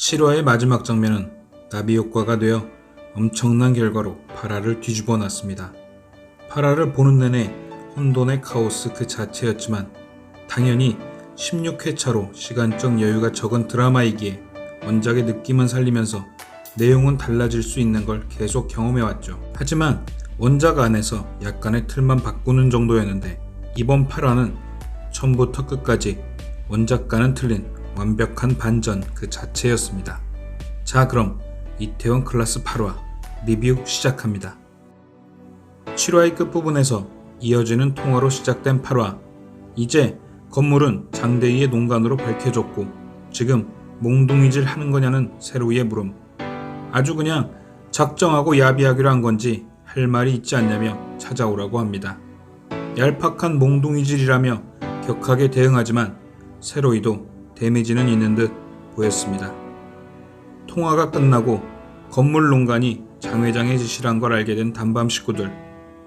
7화의 마지막 장면은 나비 효과가 되어 엄청난 결과로 파라를 뒤집어 놨습니다. 파라를 보는 내내 혼돈의 카오스 그 자체였지만 당연히 16회차로 시간적 여유가 적은 드라마이기에 원작의 느낌은 살리면서 내용은 달라질 수 있는 걸 계속 경험해왔죠. 하지만 원작 안에서 약간의 틀만 바꾸는 정도였는데 이번 파라는 처음부터 끝까지 원작과는 틀린 완벽한 반전 그 자체였습니다. 자, 그럼 이태원 클라스 8화 리뷰 시작합니다. 7화의 끝부분에서 이어지는 통화로 시작된 8화. 이제 건물은 장대희의 농간으로 밝혀졌고 지금 몽둥이질 하는 거냐는 세로이의 물음. 아주 그냥 작정하고 야비하기로 한 건지 할 말이 있지 않냐며 찾아오라고 합니다. 얄팍한 몽둥이질이라며 격하게 대응하지만 세로이도 데미지는 있는 듯 보였습니다. 통화가 끝나고 건물 농간이 장 회장의 지시란 걸 알게 된 단밤 식구들.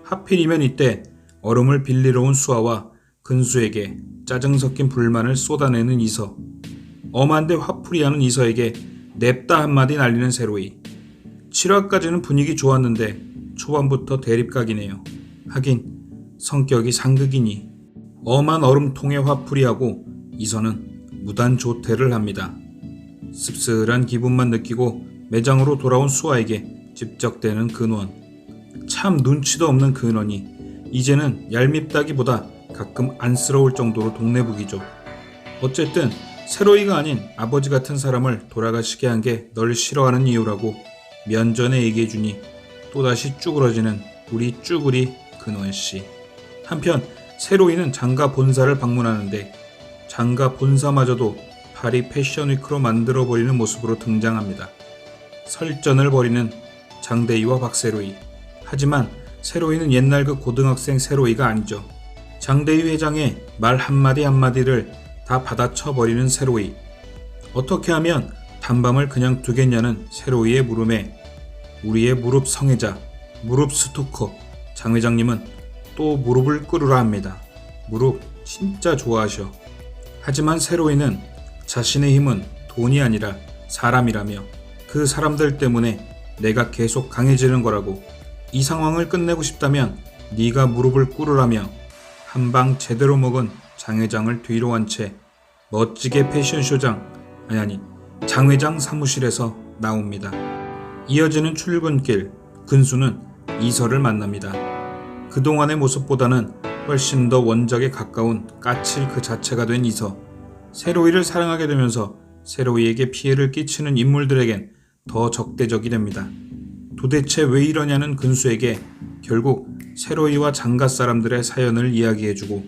하필이면 이때 얼음을 빌리러 온 수아와 근수에게 짜증 섞인 불만을 쏟아내는 이서. 엄한데 화풀이하는 이서에게 냅다 한마디 날리는 세로이. 7화까지는 분위기 좋았는데 초반부터 대립각이네요. 하긴 성격이 상극이니 엄한 얼음통에 화풀이하고 이서는 무단 조퇴를 합니다. 씁쓸한 기분만 느끼고 매장으로 돌아온 수아에게 집적대는 근원. 참 눈치도 없는 근원이 이제는 얄밉다기보다 가끔 안쓰러울 정도로 동네북이죠. 어쨌든 세로이가 아닌 아버지 같은 사람을 돌아가시게 한 게 널 싫어하는 이유라고 면전에 얘기해주니 또다시 쭈그러지는 우리 쭈구리 근원씨. 한편 세로이는 장가 본사를 방문하는데 장가 본사마저도 파리 패션위크로 만들어버리는 모습으로 등장합니다. 설전을 벌이는 장대희와 박세로이. 하지만 세로이는 옛날 그 고등학생 세로이가 아니죠. 장대희 회장의 말 한마디 한마디를 다 받아쳐버리는 세로이. 어떻게 하면 단밤을 그냥 두겠냐는 세로이의 물음에 우리의 무릎 성애자, 무릎 스토커 장 회장님은 또 무릎을 꿇으라 합니다. 무릎 진짜 좋아하셔. 하지만 세로이는 자신의 힘은 돈이 아니라 사람이라며 그 사람들 때문에 내가 계속 강해지는 거라고, 이 상황을 끝내고 싶다면 네가 무릎을 꿇으라며 한방 제대로 먹은 장 회장을 뒤로 한 채 멋지게 패션쇼장 장 회장 사무실에서 나옵니다. 이어지는 출근길, 근수는 이서를 만납니다. 그동안의 모습보다는 훨씬 더 원작에 가까운 까칠 그 자체가 된 이서. 세로이를 사랑하게 되면서 세로이에게 피해를 끼치는 인물들에겐 더 적대적이 됩니다. 도대체 왜 이러냐는 근수에게 결국 세로이와 장가 사람들의 사연을 이야기해주고,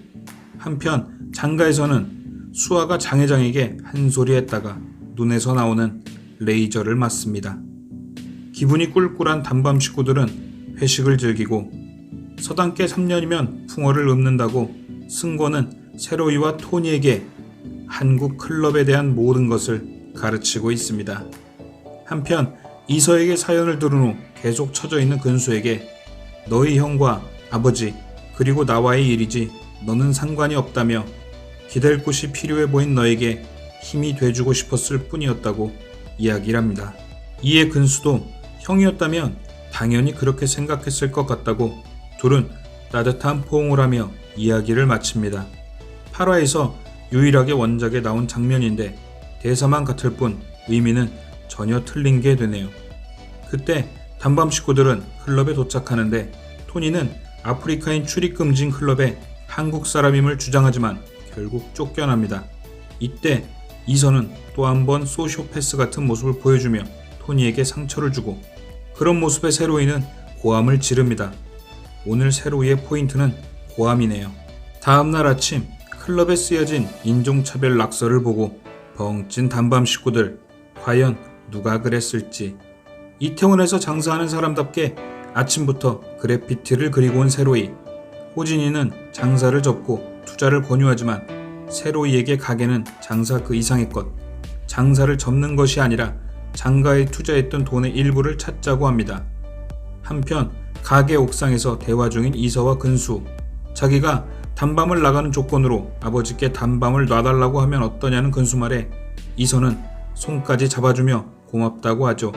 한편 장가에서는 수아가 장 회장에게 한 소리 했다가 눈에서 나오는 레이저를 맞습니다. 기분이 꿀꿀한 단밤 식구들은 회식을 즐기고 서당계 3년이면 풍어를 읊는다고 승권은 세로이와 토니에게 한국 클럽에 대한 모든 것을 가르치고 있습니다. 한편 이서에게 사연을 들은 후 계속 처져 있는 근수에게 너희 형과 아버지 그리고 나와의 일이지 너는 상관이 없다며 기댈 곳이 필요해 보인 너에게 힘이 돼주고 싶었을 뿐이었다고 이야기를 합니다. 이에 근수도 형이었다면 당연히 그렇게 생각했을 것 같다고 둘은 따뜻한 포옹을 하며 이야기를 마칩니다. 8화에서 유일하게 원작에 나온 장면인데 대사만 같을 뿐 의미는 전혀 틀린 게 되네요. 그때 단밤 식구들은 클럽에 도착하는데 토니는 아프리카인 출입금지인 클럽에 한국 사람임을 주장하지만 결국 쫓겨납니다. 이때 이서는 또 한 번 소시오패스 같은 모습을 보여주며 토니에게 상처를 주고, 그런 모습에 세로이는 고함을 지릅니다. 오늘 세로이의 포인트는 고함이네요. 다음날 아침 클럽에 쓰여진 인종차별 낙서를 보고 벙찐 단밤 식구들, 과연 누가 그랬을지. 이태원에서 장사하는 사람답게 아침부터 그래피티를 그리고 온 세로이. 호진이는 장사를 접고 투자를 권유하지만 세로이에게 가게는 장사 그 이상의 것, 장사를 접는 것이 아니라 장가에 투자했던 돈의 일부를 찾자고 합니다. 한편 가게 옥상에서 대화 중인 이서와 근수. 자기가 단밤을 나가는 조건으로 아버지께 단밤을 놔달라고 하면 어떠냐는 근수 말에 이서는 손까지 잡아주며 고맙다고 하죠.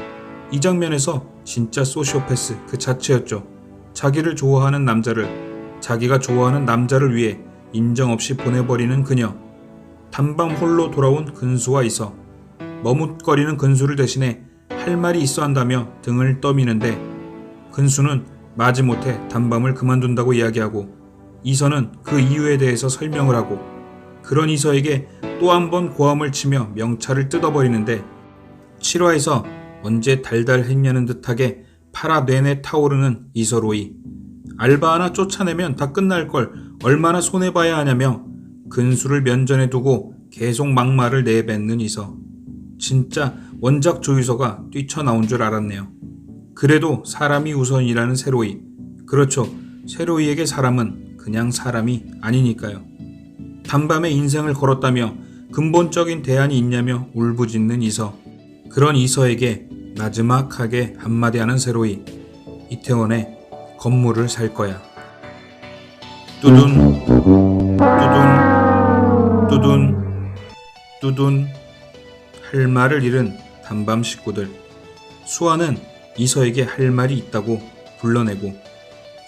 이 장면에서 진짜 소시오패스 그 자체였죠. 자기를 좋아하는 남자를, 자기가 좋아하는 남자를 위해 인정 없이 보내버리는 그녀. 단밤 홀로 돌아온 근수와 이서. 머뭇거리는 근수를 대신해 할 말이 있어 한다며 등을 떠미는데 근수는 마지못해 단밤을 그만둔다고 이야기하고 이서는 그 이유에 대해서 설명을 하고 그런 이서에게 또 한 번 고함을 치며 명찰을 뜯어버리는데 7화에서 언제 달달했냐는 듯하게 파라 내내 타오르는 이서로이. 알바 하나 쫓아내면 다 끝날 걸 얼마나 손해봐야 하냐며 근수를 면전에 두고 계속 막말을 내뱉는 이서. 진짜 원작 조유서가 뛰쳐나온 줄 알았네요. 그래도 사람이 우선이라는 세로이. 그렇죠. 세로이에게 사람은 그냥 사람이 아니니까요. 단밤에 인생을 걸었다며 근본적인 대안이 있냐며 울부짖는 이서. 그런 이서에게 나지막하게 한마디 하는 세로이. 이태원에 건물을 살 거야. 뚜둔 뚜둔 뚜둔 뚜둔. 할 말을 잃은 단밤 식구들. 수아는 이서에게 할 말이 있다고 불러내고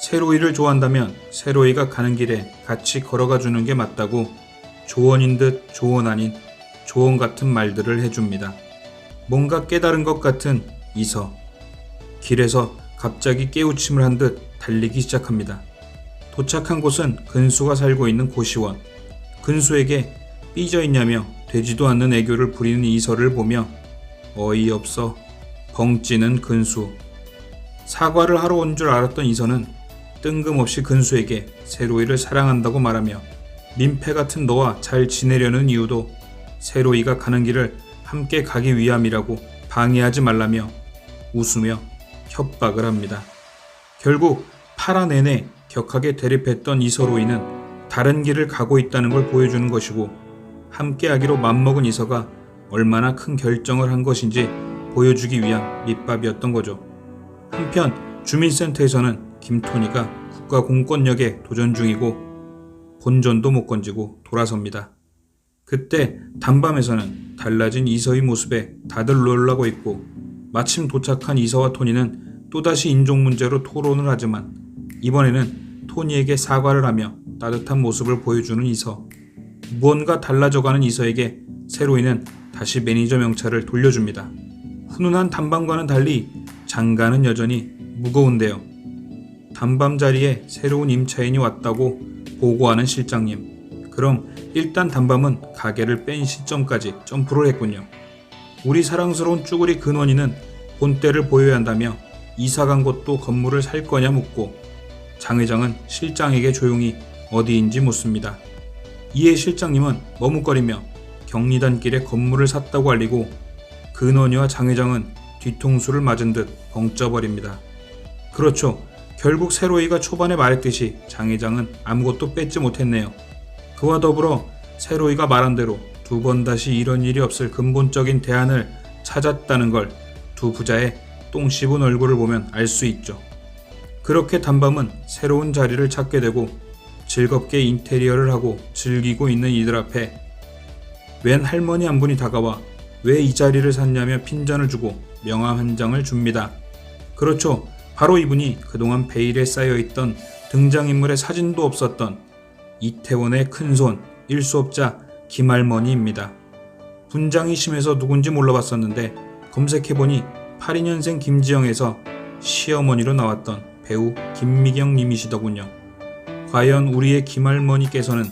세로이를 좋아한다면 세로이가 가는 길에 같이 걸어가 주는 게 맞다고 조언인 듯 조언 아닌 조언 같은 말들을 해줍니다. 뭔가 깨달은 것 같은 이서. 길에서 갑자기 깨우침을 한 듯 달리기 시작합니다. 도착한 곳은 근수가 살고 있는 고시원. 근수에게 삐져있냐며 되지도 않는 애교를 부리는 이서를 보며 어이없어 벙찌는 근수. 사과를 하러 온 줄 알았던 이서는 뜬금없이 근수에게 세로이를 사랑한다고 말하며 민폐 같은 너와 잘 지내려는 이유도 세로이가 가는 길을 함께 가기 위함이라고 방해하지 말라며 웃으며 협박을 합니다. 결국 파라 내내 격하게 대립했던 이서로이는 다른 길을 가고 있다는 걸 보여주는 것이고 함께하기로 맘먹은 이서가 얼마나 큰 결정을 한 것인지 보여주기 위한 밑밥이었던 거죠. 한편 주민센터에서는 김토니가 국가공권력에 도전 중이고 본전도 못 건지고 돌아섭니다. 그때 단밤에서는 달라진 이서의 모습에 다들 놀라고 있고 마침 도착한 이서와 토니는 또다시 인종 문제로 토론을 하지만 이번에는 토니에게 사과를 하며 따뜻한 모습을 보여주는 이서. 무언가 달라져가는 이서에게 세로이는 다시 매니저 명찰을 돌려줍니다. 훈훈한 단밤과는 달리 장가는 여전히 무거운데요. 단밤 자리에 새로운 임차인이 왔다고 보고하는 실장님. 그럼 일단 단밤은 가게를 뺀 시점까지 점프를 했군요. 우리 사랑스러운 쭈구리 근원이는 본때를 보여야 한다며 이사 간 곳도 건물을 살 거냐 묻고 장 회장은 실장에게 조용히 어디인지 묻습니다. 이에 실장님은 머뭇거리며 경리단길에 건물을 샀다고 알리고 근원이와 장 회장은 뒤통수를 맞은 듯 벙쪄버립니다. 그렇죠. 결국 세로이가 초반에 말했듯이 장 회장은 아무것도 뺏지 못했네요. 그와 더불어 세로이가 말한 대로 두 번 다시 이런 일이 없을 근본적인 대안을 찾았다는 걸 두 부자의 똥 씹은 얼굴을 보면 알 수 있죠. 그렇게 단밤은 새로운 자리를 찾게 되고 즐겁게 인테리어를 하고 즐기고 있는 이들 앞에 웬 할머니 한 분이 다가와 왜 이 자리를 샀냐며 핀잔을 주고 명함 한 장을 줍니다. 그렇죠. 바로 이분이 그동안 베일에 쌓여있던 등장인물의 사진도 없었던 이태원의 큰손 일수업자 김할머니입니다. 분장이 심해서 누군지 몰라봤었는데 검색해보니 82년생 김지영에서 시어머니로 나왔던 배우 김미경 님이시더군요. 과연 우리의 김할머니께서는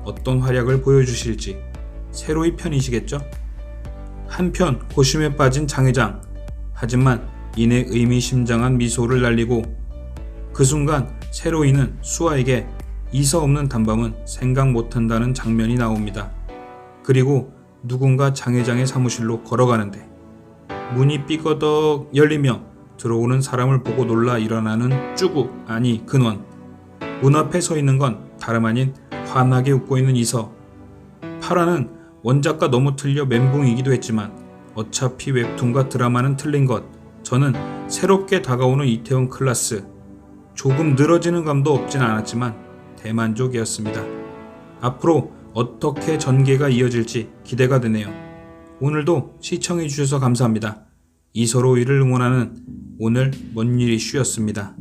어떤 활약을 보여주실지 새로이 편이시겠죠? 한편 고심에 빠진 장 회장. 하지만 이내 의미심장한 미소를 날리고 그 순간 새로이는 수아에게 이서 없는 단밤은 생각 못한다는 장면이 나옵니다. 그리고 누군가 장 회장의 사무실로 걸어가는데 문이 삐거덕 열리며 들어오는 사람을 보고 놀라 일어나는 쭈구 아니 근원. 문 앞에 서 있는 건 다름 아닌 환하게 웃고 있는 이서. 파라는 원작과 너무 틀려 멘붕이기도 했지만 어차피 웹툰과 드라마는 틀린 것. 저는 새롭게 다가오는 이태원 클라스. 조금 늘어지는 감도 없진 않았지만 대만족이었습니다. 앞으로 어떻게 전개가 이어질지 기대가 되네요. 오늘도 시청해주셔서 감사합니다. 이서로이를 응원하는 오늘 뭔일 이슈였습니다.